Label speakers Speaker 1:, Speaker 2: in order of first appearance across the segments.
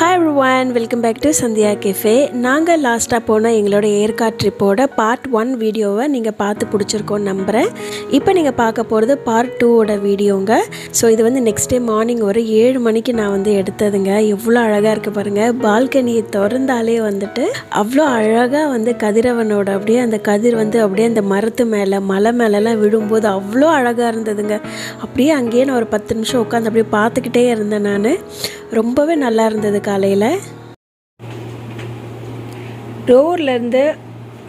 Speaker 1: Hi everyone, welcome back to Sandhya Cafe. நாங்கள் லாஸ்ட்டாக போன எங்களோட ஏற்காடு ட்ரிப்போட பார்ட் 1 வீடியோவை நீங்கள் பார்த்து பிடிச்சிருக்கோன்னு நம்புகிறேன். இப்போ நீங்கள் பார்க்க போகிறது பார்ட் 2ஓட வீடியோங்க. ஸோ இது வந்து நெக்ஸ்ட் டே மார்னிங் ஒரு 7 மணிக்கு நான் வந்து எடுத்ததுங்க. எவ்வளோ அழகாக இருக்குது பாருங்கள். பால்கனியை திறந்தாலே வந்துட்டு அவ்வளோ அழகாக வந்து கதிரவனோட அப்படியே அந்த கதிர் வந்து அப்படியே அந்த மரத்து மேலே மலை மேலெலாம் விழும்போது அவ்வளோ அழகாக இருந்ததுங்க. அப்படியே அங்கேயே நான் ஒரு 10 நிமிஷம் உட்காந்து அப்படியே பார்த்துக்கிட்டே இருந்தேன். நான் ரொம்பவே நல்லா இருந்தது. காலையில் டோர்லேருந்து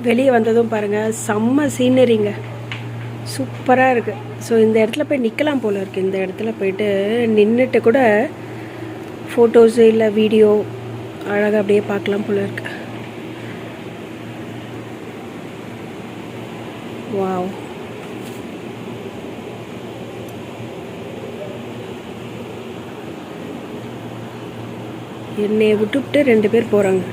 Speaker 1: வெளியே வந்ததும் பாருங்கள், செம்ம சீனரிங்க, சூப்பராக இருக்குது. ஸோ இந்த இடத்துல போய் நிற்கலாம் போல் இருக்குது. இந்த இடத்துல போயிட்டு நின்றுட்டு கூட ஃபோட்டோஸு இல்லை வீடியோ அழகாக அப்படியே பார்க்கலாம் போல் இருக்கு. வாவ், என்னை விட்டுவிட்டு 2 பேர் போகிறாங்க.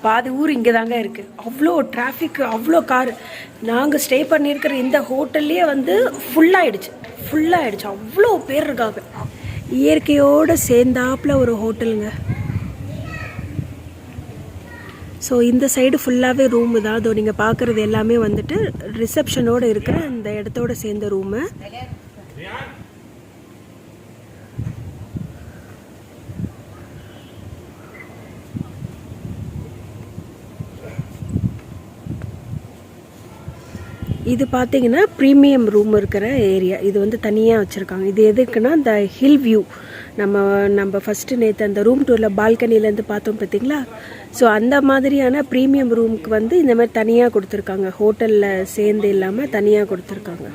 Speaker 1: பாதி ஊர் இங்கே தாங்க இருக்குது. அவ்வளோ டிராஃபிக், அவ்வளோ கார். நாங்கள் ஸ்டே பண்ணியிருக்கிற இந்த ஹோட்டல்லையே வந்து ஃபுல்லாகிடுச்சு. அவ்வளோ பேர் இருக்காங்க. இயற்கையோடு சேர்ந்தாப்பில் ஒரு ஹோட்டலுங்க. ஸோ இந்த சைடு ஃபுல்லாகவே ரூமு தான். அதோ நீங்கள் பார்க்குறது எல்லாமே வந்துட்டு ரிசப்ஷனோடு இருக்கிற இந்த இடத்தோட சேர்ந்த ரூமு. இது பார்த்தீங்கன்னா ப்ரீமியம் ரூம் இருக்கிற ஏரியா. இது வந்து தனியாக வச்சுருக்காங்க. இது எதுக்குன்னா இந்த ஹில் வியூ, நம்ம ஃபஸ்ட்டு நேற்று அந்த ரூம் டூரில் பால்கனிலேருந்து பார்த்தோம் பார்த்தீங்களா. ஸோ அந்த மாதிரியான ப்ரீமியம் ரூமுக்கு வந்து இந்த மாதிரி தனியாக கொடுத்துருக்காங்க. ஹோட்டலில் சேர்ந்து இல்லாமல் தனியாக கொடுத்துருக்காங்க.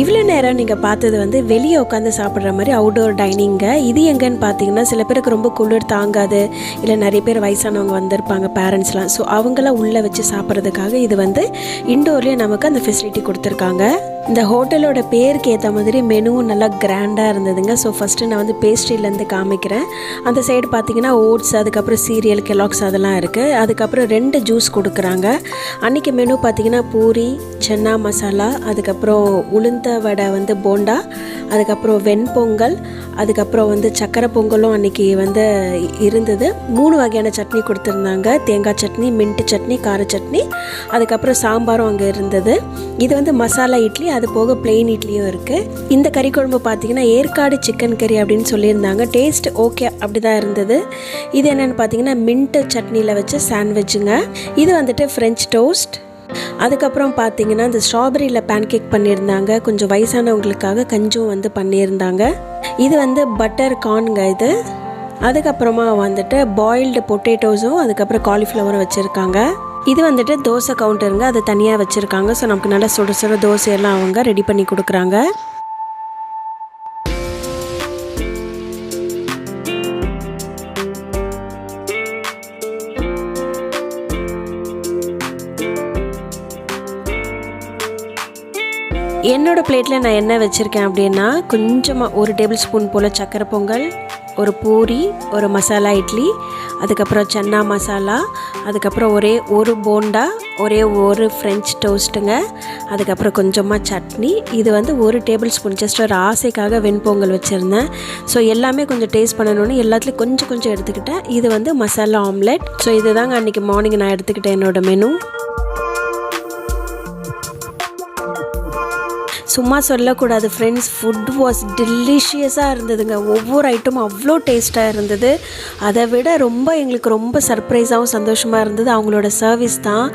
Speaker 1: இவ்வளோ நேரம் நீங்கள் பார்த்தது வந்து வெளியே உட்காந்து சாப்பிட்ற மாதிரி அவுட்டோர் டைனிங்க. இது எங்கன்னு பார்த்தீங்கன்னா, சில பேருக்கு ரொம்ப குளிர் தாங்காது, இல்லை நிறைய பேர் வயசானவங்க வந்திருப்பாங்க, பேரண்ட்ஸ்லாம். ஸோ அவங்களாம் உள்ளே வச்சு சாப்பிட்றதுக்காக இது வந்து இண்டோர்லேயே நமக்கு அந்த ஃபெசிலிட்டி கொடுத்துருக்காங்க. இந்த ஹோட்டலோட பேருக்கு ஏற்ற மாதிரி மெனுவும் நல்லா கிராண்டாக இருந்ததுங்க. ஸோ ஃபஸ்ட்டு நான் வந்து பேஸ்ட்ரியிலேருந்து காமிக்கிறேன். அந்த சைடு பார்த்தீங்கன்னா ஓட்ஸ், அதுக்கப்புறம் சீரியல், கெலாக்ஸ் அதெல்லாம் இருக்குது. அதுக்கப்புறம் 2 ஜூஸ் கொடுக்குறாங்க. அன்றைக்கி மெனு பார்த்தீங்கன்னா பூரி, சென்னா மசாலா, அதுக்கப்புறம் உளுந்த வடை வந்து போண்டா, அதுக்கப்புறம் வெண்பொங்கல், அதுக்கப்புறம் வந்து சக்கரை பொங்கலும் அன்றைக்கி வந்து இருந்தது. 3 வகையான சட்னி கொடுத்துருந்தாங்க. தேங்காய் சட்னி, மின்ட்டு சட்னி, கார சட்னி, அதுக்கப்புறம் சாம்பாரும் அங்கே இருந்தது. இது வந்து மசாலா இட்லி, அது போக பிளெயின் இட்லியும் இருக்குது. இந்த கறி குழம்பு பார்த்தீங்கன்னா ஏற்காடு சிக்கன் கறி அப்படின்னு சொல்லியிருந்தாங்க. டேஸ்ட் ஓகே அப்படி தான் இருந்தது. இது என்னென்னு பார்த்தீங்கன்னா மின்ட்டு சட்னியில் வச்ச சாண்ட்விட்சுங்க. இது வந்துட்டு ஃப்ரெஞ்ச் டோஸ்ட். அதுக்கப்புறம் பார்த்தீங்கன்னா இந்த ஸ்ட்ராபெரியில் பேன்கேக் பண்ணியிருந்தாங்க. கொஞ்சம் வயசானவங்களுக்காக கஞ்சும் வந்து பண்ணியிருந்தாங்க. இது வந்து பட்டர் கார்னுங்க இது. அதுக்கப்புறமா வந்துட்டு பாயில்டு பொட்டேட்டோஸும் அதுக்கப்புறம் காலிஃப்ளவரும் வச்சுருக்காங்க. இது வந்துட்டு தோசை கவுண்டருங்க, அது தனியாக வச்சுருக்காங்க. ஸோ நமக்கு நல்லா சுட சுட தோசையெல்லாம் அவங்க ரெடி பண்ணி கொடுக்குறாங்க. என்னோடய பிளேட்டில் நான் என்ன வச்சுருக்கேன் அப்படின்னா, கொஞ்சமாக 1 டேபிள் ஸ்பூன் போல் சக்கரை பொங்கல், ஒரு பூரி, ஒரு மசாலா இட்லி, அதுக்கப்புறம் சன்னா மசாலா, அதுக்கப்புறம் ஒரு போண்டா, ஒரு ஃப்ரெஞ்ச் டோஸ்ட்டுங்க, அதுக்கப்புறம் கொஞ்சமாக சட்னி. இது வந்து 1 டேபிள் ஸ்பூன் ஜஸ்ட் ஒரு ஆசைக்காக வெண்பொங்கல் வச்சுருந்தேன். ஸோ எல்லாமே கொஞ்சம் டேஸ்ட் பண்ணணுன்னு எல்லாத்துலேயும் கொஞ்சம் எடுத்துக்கிட்டேன். இது வந்து மசாலா ஆம்லெட். ஸோ இது தாங்க அன்றைக்கி மார்னிங் நான் எடுத்துக்கிட்டேன் என்னோடய மெனு. சும்மா சொல்லக்கூடாது ஃப்ரெண்ட்ஸ், ஃபுட் வாஸ் டெலிஷியஸாக இருந்ததுங்க. ஒவ்வொரு ஐட்டமும் அவ்வளோ டேஸ்ட்டாக இருந்தது. அதை விட எங்களுக்கு ரொம்ப சர்ப்ரைஸாகவும் சந்தோஷமாக இருந்தது அவங்களோட சர்வீஸ் தான்.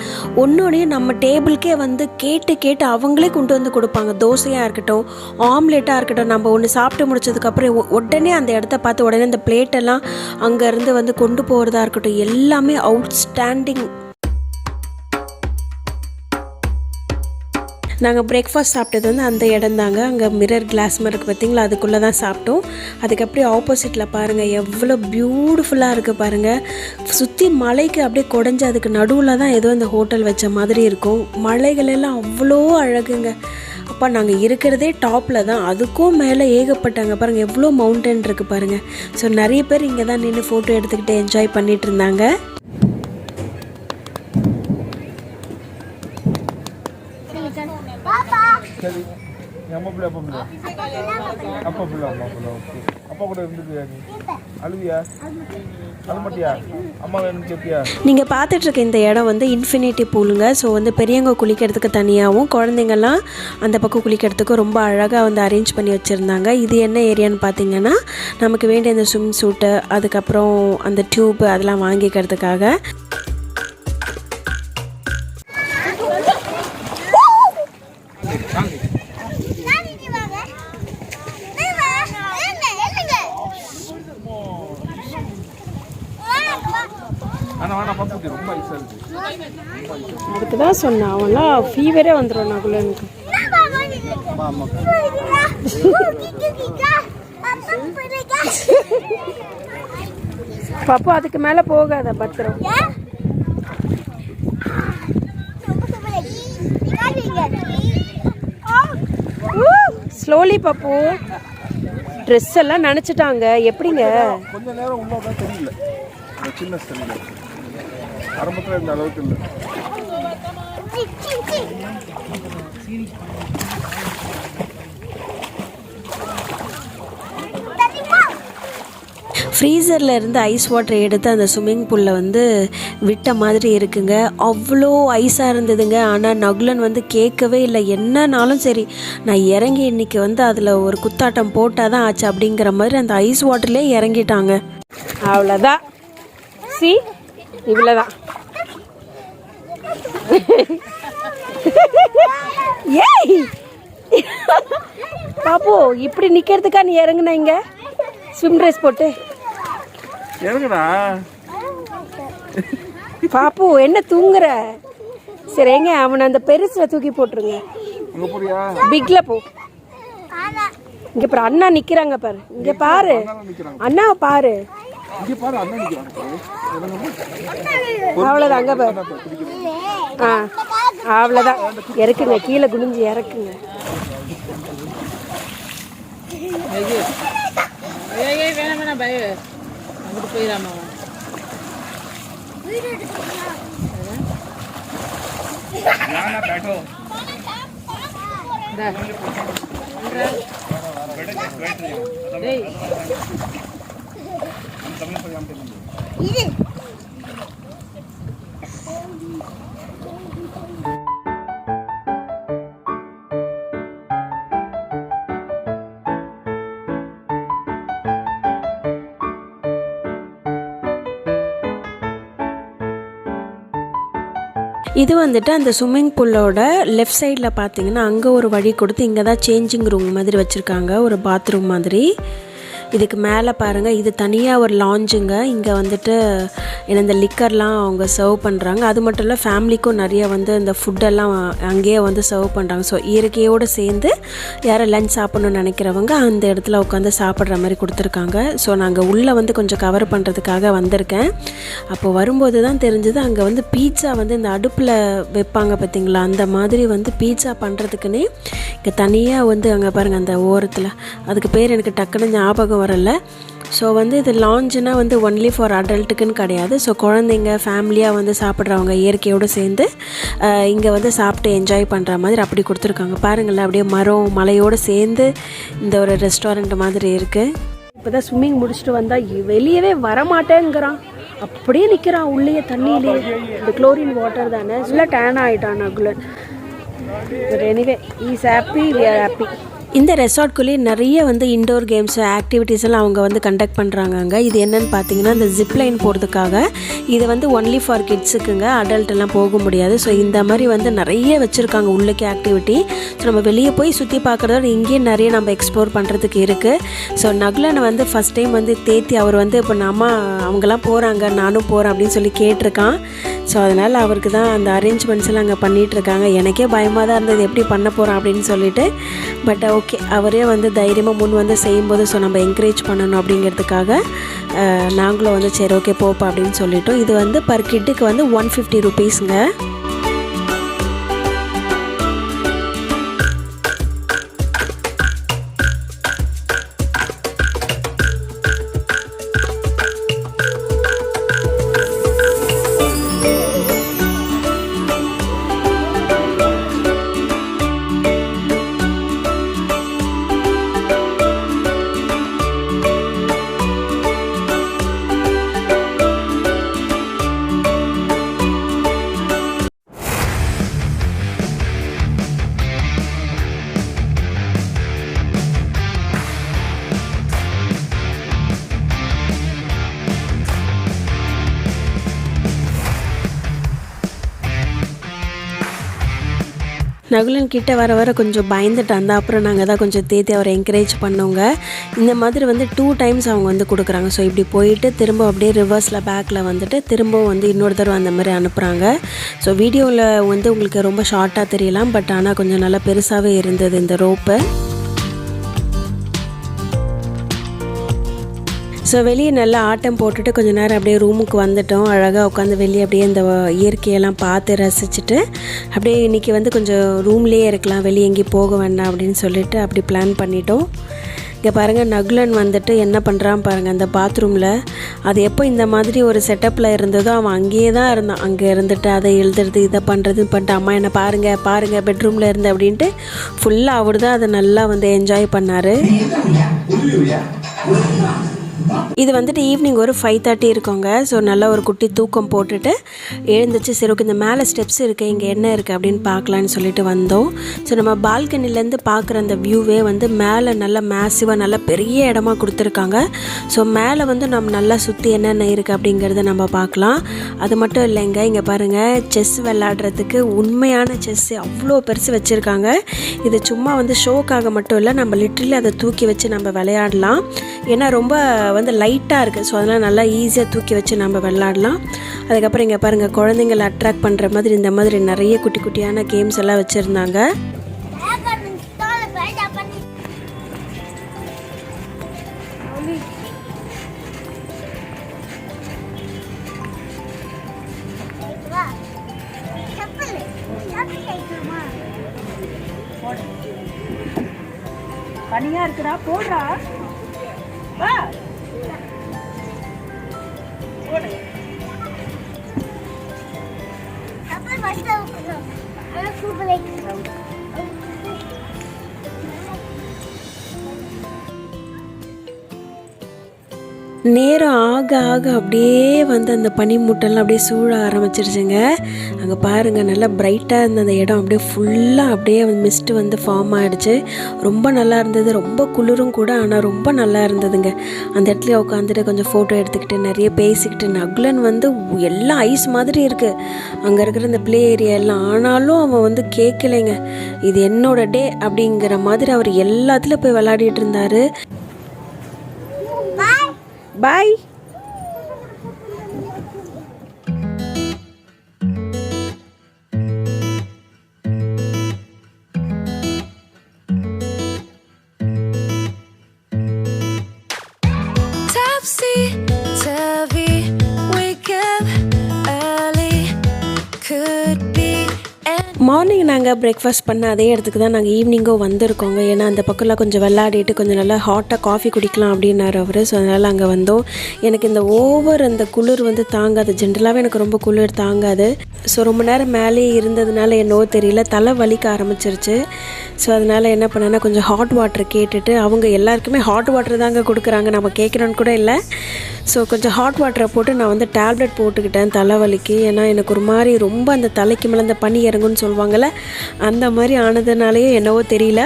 Speaker 1: ஒன்றோடையும் நம்ம டேபிளுக்கே வந்து கேட்டு அவங்களே கொண்டு வந்து கொடுப்பாங்க. தோசையாக இருக்கட்டும், ஆம்லேட்டாக இருக்கட்டும், நம்ம ஒன்று சாப்பிட்டு முடிச்சதுக்கப்புறம் உடனே அந்த இடத்த பார்த்து உடனே அந்த பிளேட்டெல்லாம் அங்கேருந்து வந்து கொண்டு போகிறதா இருக்கட்டும், எல்லாமே அவுட்ஸ்டாண்டிங். நாங்கள் பிரேக்ஃபாஸ்ட் சாப்பிட்டது வந்து அந்த இடம் தாங்க. அங்கே மிரர் கிளாஸ் மாதிரி இருக்குது பார்த்திங்களா, அதுக்குள்ளே தான் சாப்பிட்டோம். அதுக்கு அப்படியே ஆப்போசிட்டில் பாருங்கள் எவ்வளோ பியூட்டிஃபுல்லாக இருக்குது பாருங்கள். சுற்றி மலைக்கு அப்படியே குடஞ்சி அதுக்கு நடுவில் தான் ஏதோ இந்த ஹோட்டல் வச்ச மாதிரி இருக்கும். மலைகள் எல்லாம் அவ்வளோ அழகுங்க. அப்போ நாங்கள் இருக்கிறதே டாப்பில் தான், அதுக்கும் மேலே ஏகப்பட்டாங்க பாருங்கள் எவ்வளோ மவுண்டன் இருக்குது பாருங்கள். ஸோ நிறைய பேர் இங்கே தான் நின்று ஃபோட்டோ எடுத்துக்கிட்டு என்ஜாய் பண்ணிகிட்டு இருந்தாங்க. நீங்கள் பார்த்துட்ருக்க இந்த இடம் வந்து இன்ஃபினிட்டி பூலுங்க. ஸோ வந்து பெரியவங்க குளிக்கிறதுக்கு தனியாகவும் குழந்தைங்கள்லாம் அந்த பக்கம் குளிக்கிறதுக்கும் ரொம்ப அழகாக வந்து அரேஞ்ச் பண்ணி வச்சுருந்தாங்க. இது என்ன ஏரியான்னு பார்த்தீங்கன்னா நமக்கு வேண்டிய இந்த ஸ்விம் சூட்டு, அதுக்கப்புறம் அந்த டியூப் அதெல்லாம் வாங்கிக்கிறதுக்காக. அதுக்கு தான் சொன்னேன், அவன்லாம் ஃபீவரே வந்துடும் நகுல எனக்கு. பாப்பா அதுக்கு மேலே போகாத, பத்திரம். ஸ்லோலி பாப்பு. ட்ரெஸ் எல்லாம் நினைச்சிட்டாங்க. எப்படிங்க
Speaker 2: கொஞ்ச நேரம் உள்ள தெரியல, சின்ன ஸ்டெல்ல ஆரம்பத்துல இந்த அளவுக்கு இல்லை.
Speaker 1: ஃப்ரீசரில் இருந்து ஐஸ் வாட்டர் எடுத்து அந்த ஸ்விம்மிங் பூலில் வந்து விட்ட மாதிரி இருக்குங்க. அவ்வளோ ஐஸாக இருந்ததுங்க. ஆனால் நகுலன் வந்து கேட்கவே இல்லை. என்னன்னாலும் சரி நான் இறங்கி இன்றைக்கி வந்து அதில் ஒரு குத்தாட்டம் போட்டால் தான் ஆச்சு அப்படிங்கிற மாதிரி அந்த ஐஸ் வாட்டர்லேயே இறங்கிட்டாங்க. அவ்வளோதான். சி இவ்வளோதான். ஏய் பாப்பு, இப்படி நிற்கிறதுக்கா நீ இறங்குன இங்கே ஸ்விம் ட்ரெஸ் போட்டு?
Speaker 2: இறங்குடா
Speaker 1: பாப்பு, என்ன தூங்குற? சரி எங்க அவனை அந்த பெருசுல தூக்கி போட்டுருங்க. பிக்ல போ. இங்க பாரு அண்ணா நிக்கிறாங்க பாரு. இங்க பாரு அண்ணா பாரு. அவ்வளோதான். அங்க பாரு. அவ்வளோதான். இறக்குங்க, கீழே குனிஞ்சு இறக்குங்க. போயிடாம இது வந்துட்டு அந்த ஸ்விம்மிங் பூலோட லெஃப்ட் சைடில் பார்த்தீங்கன்னா அங்கே ஒரு வழி கொடுத்து இங்கே தான் சேஞ்சிங் ரூம் மாதிரி வச்சுருக்காங்க, ஒரு பாத்ரூம் மாதிரி. இதுக்கு மேலே பாருங்கள், இது தனியாக ஒரு லாஞ்சுங்க. இங்கே வந்துட்டு இந்த லிக்கர்லாம் அவங்க சர்வ் பண்ணுறாங்க. அது மட்டும் இல்லை ஃபேமிலிக்கும் நிறைய வந்து இந்த ஃபுட்டெல்லாம் அங்கேயே வந்து சர்வ் பண்ணுறாங்க. ஸோ இயற்கையோடு சேர்ந்து யாரை லஞ்ச் சாப்பிட்ணுன்னு நினைக்கிறவங்க அந்த இடத்துல உட்காந்து சாப்பிட்ற மாதிரி கொடுத்துருக்காங்க. ஸோ நாங்கள் உள்ளே வந்து கொஞ்சம் கவர் பண்ணுறதுக்காக வந்திருக்கேன். அப்போ வரும்போது தான் தெரிஞ்சது அங்கே வந்து பீட்சா வந்து இந்த அடுப்பில் வைப்பாங்க பார்த்திங்களா, அந்த மாதிரி வந்து பீட்சா பண்ணுறதுக்குன்னே இங்கே தனியாக வந்து அங்கே பாருங்கள் அந்த ஓரத்தில், அதுக்கு பேர் எனக்கு டக்குன்னு ஞாபகம் வரல. ஸோ வந்து இது லாஞ்சுனா வந்து ஒன்லி ஃபார் அடல்ட்டுக்குன்னு கிடையாது. ஸோ குழந்தைங்க ஃபேமிலியாக வந்து சாப்பிட்றவங்க இயற்கையோடு சேர்ந்து இங்கே வந்து சாப்பிட்டு என்ஜாய் பண்ணுற மாதிரி அப்படி கொடுத்துருக்காங்க. பாருங்களேன், அப்படியே மரம் மலையோடு சேர்ந்து இந்த ஒரு ரெஸ்டாரண்ட் மாதிரி இருக்குது. இப்போ தான் ஸ்விம்மிங் முடிச்சுட்டு வந்தால் வெளியவே வரமாட்டேங்கிறான், அப்படியே நிற்கிறான் உள்ளே தண்ணியிலே. இந்த குளோரின் வாட்டர் தானே, ஃபுல்லாக டேன் ஆகிட்டான் Nakulan. But anyway is happy, we are happy. இந்த ரெசார்ட்குள்ளேயே நிறைய வந்து இன்டோர் கேம்ஸ் ஆக்டிவிட்டீஸ் எல்லாம் அவங்க வந்து கண்டக்ட் பண்ணுறாங்க. இது என்னென்னு பார்த்தீங்கன்னா இந்த ஜிப்லைன் போகிறதுக்காக. இது வந்து ஒன்லி ஃபார் கிட்ஸுக்குங்க, அடல்ட் எல்லாம் போக முடியாது. ஸோ இந்த மாதிரி வந்து நிறைய வச்சுருக்காங்க உள்ளுக்கே ஆக்டிவிட்டி. ஸோ நம்ம வெளியே போய் சுற்றி பார்க்குறதோட இங்கேயே நிறைய நம்ம எக்ஸ்ப்ளோர் பண்ணுறதுக்கு இருக்குது. ஸோ நகுலனை வந்து ஃபஸ்ட் டைம் வந்து தேத்தி அவர் வந்து இப்போ நம்ம அவங்கெல்லாம் போகிறாங்க நானும் போகிறேன் அப்படின்னு சொல்லி கேட்டிருக்கான். ஸோ அதனால் அவருக்கு தான் அந்த அரேஞ்ச்மெண்ட்ஸ் எல்லாம் அங்கே பண்ணிகிட்ருக்காங்க. எனக்கே பயமாக தான் இருந்தது எப்படி பண்ண போகிறோம் அப்படின்னு சொல்லிட்டு. பட் ஓகே, அவரே வந்து தைரியமாக முன் வந்து செய்யும்போது ஸோ நம்ம என்கரேஜ் பண்ணணும் அப்படிங்கிறதுக்காக நாங்களும் வந்து சரி ஓகே போப்பா அப்படின்னு சொல்லிட்டோம். இது வந்து பர் கிட்டுக்கு வந்து 150 ருபீஸுங்க. நகுலன் கிட்ட வர வர கொஞ்சம் பயந்துட்டு அந்த அப்புறம் நாங்கள் தான் கொஞ்சம் தேத்தி அவரை என்கரேஜ் பண்ணோங்க. இந்த மாதிரி வந்து 2 டைம்ஸ் அவங்க வந்து கொடுக்குறாங்க. ஸோ இப்படி போயிட்டு திரும்ப அப்படியே ரிவர்ஸில் பேக்கில் வந்துட்டு திரும்பவும் வந்து இன்னொரு தடவை அந்த மாதிரி அனுப்புகிறாங்க. ஸோ வீடியோவில் வந்து உங்களுக்கு ரொம்ப ஷார்ட்டாக தெரியலாம், பட் ஆனால் கொஞ்சம் நல்லா பெருசாகவே இருந்தது இந்த ரோப்பு. ஸோ வெளியே நல்லா ஆட்டம் போட்டுட்டு கொஞ்சம் நேரம் அப்படியே ரூமுக்கு வந்துட்டோம். அழகாக உட்காந்து வெளியே அப்படியே இந்த இயற்கையெல்லாம் பார்த்து ரசிச்சுட்டு அப்படியே இன்றைக்கி வந்து கொஞ்சம் ரூம்லேயே இருக்கலாம், வெளியே எங்கேயும் போக வேண்டாம் அப்படின்னு சொல்லிட்டு அப்படி பிளான் பண்ணிட்டோம். இங்கே பாருங்கள் நகுலன் வந்துட்டு என்ன பண்ணுறான் பாருங்கள் அந்த பாத்ரூமில். அது எப்போ இந்த மாதிரி ஒரு செட்டப்பில் இருந்ததோ அவன் அங்கேயே தான் இருந்தான். அங்கே இருந்துட்டு அதை எழுதுறது இதை பண்ணுறது பண்ணிட்டு அம்மா என்ன பாருங்கள் பெட்ரூமில் இருந்து அப்படின்ட்டு ஃபுல்லாக அவர் தான் அதை நல்லா வந்து என்ஜாய் பண்ணார். இது வந்துட்டு ஈவினிங் ஒரு 5:30 இருக்குங்க. ஸோ நல்லா ஒரு குட்டி தூக்கம் போட்டுட்டு எழுந்துச்சு சரி ஓகே இந்த மேலே ஸ்டெப்ஸ் இருக்குது இங்கே என்ன இருக்குது அப்படின்னு பார்க்கலான்னு சொல்லிட்டு வந்தோம். ஸோ நம்ம பால்கனிலேருந்து பார்க்குற அந்த வியூவே வந்து மேலே நல்லா மேசிவாக நல்லா பெரிய இடமா கொடுத்துருக்காங்க. ஸோ மேலே வந்து நம்ம நல்லா சுற்றி என்னென்ன இருக்குது அப்படிங்கிறத நம்ம பார்க்கலாம். அது மட்டும் இல்லைங்க, இங்கே பாருங்கள் செஸ் விளையாடுறதுக்கு உண்மையான செஸ் அவ்வளோ பெருசு வச்சுருக்காங்க. இது சும்மா வந்து ஷோக்காக மட்டும் இல்லை, நம்ம லிட்ரலி அதை தூக்கி வச்சு நம்ம விளையாடலாம். ஏன்னா ரொம்ப வந்து லைட்டாக இருக்குது. ஸோ அதெல்லாம் நல்லா ஈஸியாக தூக்கி வச்சு நம்ம விளாடலாம். அதுக்கப்புறம் இங்கே பாருங்கள் குழந்தைங்களை அட்ராக்ட் பண்ணுற மாதிரி இந்த மாதிரி நிறைய குட்டி குட்டியான கேம்ஸ் எல்லாம் வச்சுருந்தாங்க.
Speaker 3: பனியா இருக்குடா போடுறா வா போடு அப்ப ஃபர்ஸ்ட் அத சூப்பர் லைக்
Speaker 1: நேரம் ஆக ஆக அப்படியே வந்து அந்த பனிமூட்டெல்லாம் அப்படியே சூழ ஆரம்பிச்சிருச்சுங்க. அங்கே பாருங்கள் நல்லா பிரைட்டாக இருந்த அந்த இடம் அப்படியே ஃபுல்லாக அப்படியே மிஸ்ட்டு வந்து ஃபார்ம் ஆகிடுச்சு. ரொம்ப நல்லா இருந்தது, ரொம்ப குளிரும் கூட, ஆனால் ரொம்ப நல்லா இருந்ததுங்க. அந்த இடத்துல உட்காந்துட்டு கொஞ்சம் ஃபோட்டோ எடுத்துக்கிட்டு நிறைய பேசிக்கிட்டு நகுலன் வந்து எல்லாம் ஐஸ் மாதிரி இருக்குது அங்கே இருக்கிற இந்த ப்ளே ஏரியா எல்லாம். ஆனாலும் அவன் வந்து கேட்கலைங்க, இது என்னோட டே அப்படிங்கிற மாதிரி அவர் எல்லாத்துலேயும் போய் விளையாடிட்டு இருந்தார். Bye.
Speaker 4: Topsy-turvy, wake up early, could be.
Speaker 1: Morning நாங்கள் பிரேக்ஃபாஸ்ட் பண்ண அதே இடத்துக்கு தான் நாங்கள் ஈவினிங்கும் வந்திருக்கோங்க. ஏன்னா அந்த பக்கம்லாம் கொஞ்சம் விளையாடிட்டு கொஞ்சம் நல்லா ஹாட்டாக காஃபி குடிக்கலாம் அப்படின்னாரு அவர். ஸோ அதனால் அங்கே வந்தோம். எனக்கு இந்த அந்த குளிர் வந்து தாங்காது, ஜென்ரலாகவே எனக்கு ரொம்ப குளிர் தாங்காது. ஸோ ரொம்ப நேரம் மேலேயே இருந்ததுனால என்னவோ தெரியல தலை வலிக்க ஆரம்பிச்சிருச்சு. ஸோ அதனால் என்ன பண்ணேன்னா கொஞ்சம் ஹாட் வாட்டர் கேட்டுட்டு, அவங்க எல்லாருக்குமே ஹாட் வாட்டர் தாங்க கொடுக்குறாங்க, நம்ம கேட்குறோன்னு கூட இல்லை. ஸோ கொஞ்சம் ஹாட் வாட்டரை போட்டு நான் வந்து டேப்லெட் போட்டுக்கிட்டேன் தலைவலிக்கு. ஏன்னா எனக்கு ஒரு மாதிரி ரொம்ப அந்த தலைக்கு மேலே அந்த பனி இறங்குன்னு சொல்லுவாங்கள்ல, அந்த மாதிரி ஆனதுனாலேயே என்னவோ தெரியல.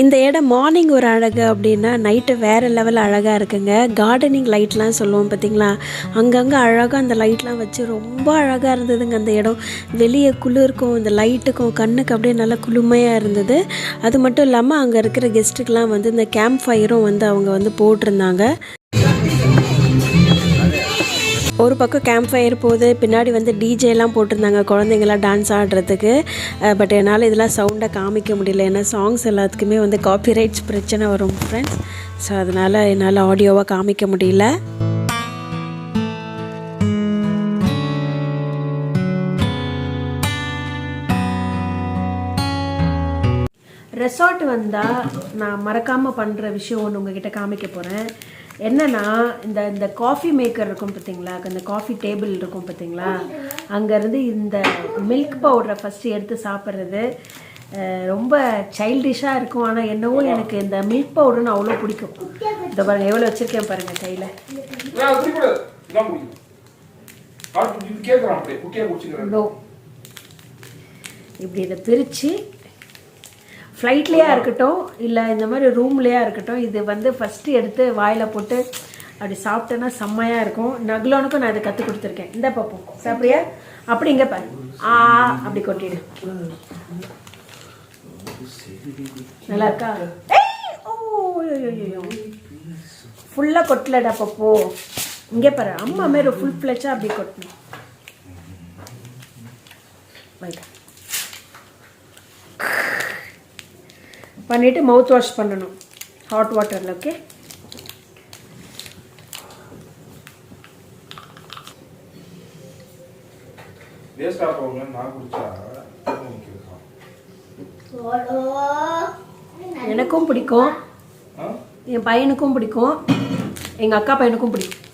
Speaker 1: இந்த இடம் மார்னிங் ஒரு அழகு அப்படின்னா நைட்டு வேறு லெவல் அழகாக இருக்குங்க. கார்டனிங் லைட்லாம் சொல்லுவோம் பார்த்திங்களா, அங்கங்கே அழகாக அந்த லைட்லாம் வச்சு ரொம்ப அழகாக இருந்ததுங்க. அந்த இடம் வெளியே குளிருக்கும் இந்த லைட்டுக்கும் கண்ணுக்கு அப்படியே நல்லா குளுமையாக இருந்தது. அது மட்டும் இல்லாமல் அங்கே இருக்கிற கெஸ்ட்டுக்கெலாம் வந்து இந்த கேம்ப் ஃபயரும் வந்து அவங்க வந்து போட்டிருந்தாங்க. ஒரு பக்கம் கேம்ப் ஃபயர் போகுது, பின்னாடி வந்து டிஜேலாம் போட்டிருந்தாங்க குழந்தைங்களாம் டான்ஸ் ஆடுறதுக்கு. பட் என்னால் இதெல்லாம் சவுண்டை காமிக்க முடியல, ஏன்னா சாங்ஸ் எல்லாத்துக்குமே வந்து காப்பிரைட்ஸ் பிரச்சனை வரும் ஃப்ரெண்ட்ஸ். ஸோ அதனால் என்னால் ஆடியோவாக காமிக்க முடியல. ரெசார்ட் வந்தால் நான் மறக்காமல் பண்ணுற விஷயம் ஒன்று உங்ககிட்ட காமிக்க போகிறேன். என்னென்னா இந்த காஃபி மேக்கர் இருக்கும் பார்த்தீங்களா, அந்த காஃபி டேபிள் இருக்கும் பார்த்தீங்களா, அங்கேருந்து இந்த மில்க் பவுடரை ஃபஸ்ட்டு எடுத்து சாப்பிட்றது ரொம்ப சைல்டிஷாக இருக்கும். ஆனால் என்னவோ எனக்கு இந்த மில்க் பவுடர்னு அவ்வளோ பிடிக்கும். இந்த பாருங்கள் எவ்வளோ வச்சுருக்கேன் பாருங்கள் கையில். இப்படி இதை பிரித்து ஃப்ளைட்லேயா இருக்கட்டும் இல்லை இந்த மாதிரி ரூம்லேயா இருக்கட்டும், இது வந்து ஃபஸ்ட்டு எடுத்து வாயில் போட்டு அப்படி சாப்பிட்டேன்னா செம்மையாக இருக்கும். நகுலோனுக்கும் நான் இதை கற்றுக் கொடுத்துருக்கேன். இந்த பார்ப்போம் சாப்பிட்றியா? அப்படி இங்கே பாரு, அப்படி கொட்டிடு. நல்லா இருக்கா? ஓ ஃபுல்லாக கொட்டலடா பப்போ. இங்கே பாரு, அம்மா மாரி ஃபுல் ஃப்ளெச்சாக அப்படி கொட்டணும். பண்ணிவிட்டு மவுத் வாஷ் பண்ணணும் ஹாட் வாட்டரில். ஓகே, எனக்கும் பிடிக்கும், என் பையனுக்கும் பிடிக்கும், எங்கள் அக்கா பையனுக்கும் பிடிக்கும்.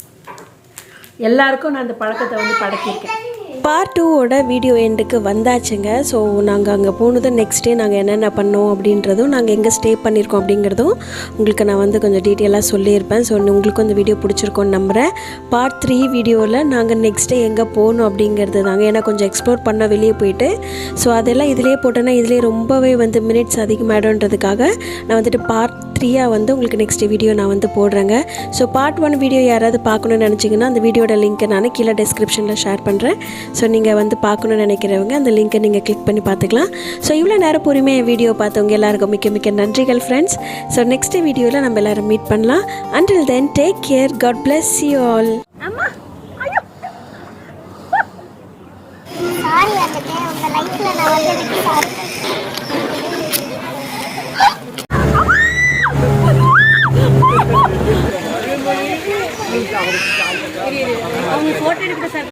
Speaker 1: எல்லாருக்கும் நான் அந்த பழக்கத்தை வந்து பழக்கியிருக்கேன். பார்ட் 2ஓட வீடியோ எண்டுக்கு வந்தாச்சுங்க. ஸோ நாங்கள் அங்கே போனதும் நெக்ஸ்ட் டே நாங்கள் என்னென்ன பண்ணோம் அப்படின்றதும், நாங்கள் எங்கே ஸ்டே பண்ணியிருக்கோம் அப்படிங்கிறதும் உங்களுக்கு நான் வந்து கொஞ்சம் டீட்டெயிலாக சொல்லியிருப்பேன். ஸோ உங்களுக்கும் இந்த வீடியோ பிடிச்சிருக்கோன்னு நம்புகிறேன். பார்ட் 3 வீடியோவில் நாங்கள் நெக்ஸ்ட் டே எங்கே போகணும் அப்படிங்கிறது தாங்க, ஏன்னா கொஞ்சம் எக்ஸ்ப்ளோர் பண்ண வெளியே போயிட்டு. ஸோ அதெல்லாம் இதிலே போட்டோன்னா இதிலே ரொம்பவே வந்து மினிட்ஸ் அதிகமாகிடும்ன்றதுக்காக நான் வந்துட்டு பார்ட் 3 வந்து உங்களுக்கு நெக்ஸ்ட் வீடியோ நான் வந்து போடுறேங்க. ஸோ பார்ட் 1 வீடியோ யாராவது பார்க்கணுன்னு நினச்சிங்கன்னா அந்த வீடியோட லிங்க்கை நான் கீழே டிஸ்கிரிப்ஷனில் ஷேர் பண்ணுறேன். ஸோ நீங்கள் வந்து பார்க்கணுன்னு நினைக்கிறவங்க அந்த லிங்க்கை நீங்கள் கிளிக் பண்ணி பார்த்துக்கலாம். ஸோ இவ்வளோ நேரம் பொறுமையாக வீடியோ பார்த்தவங்க எல்லாருக்கும் மிக்க மிக்க நன்றிகள் ஃப்ரெண்ட்ஸ். ஸோ நெக்ஸ்ட் வீடியோவில் நம்ம எல்லோரும் மீட் பண்ணலாம். Until then take care, God bless you all.
Speaker 3: Sorry வந்துட்டேன் உங்க லைஃப்ல நான் வந்ததுக்கு சாரி.
Speaker 1: அவங்க ஃபோட்டோ எடுக்க சார்.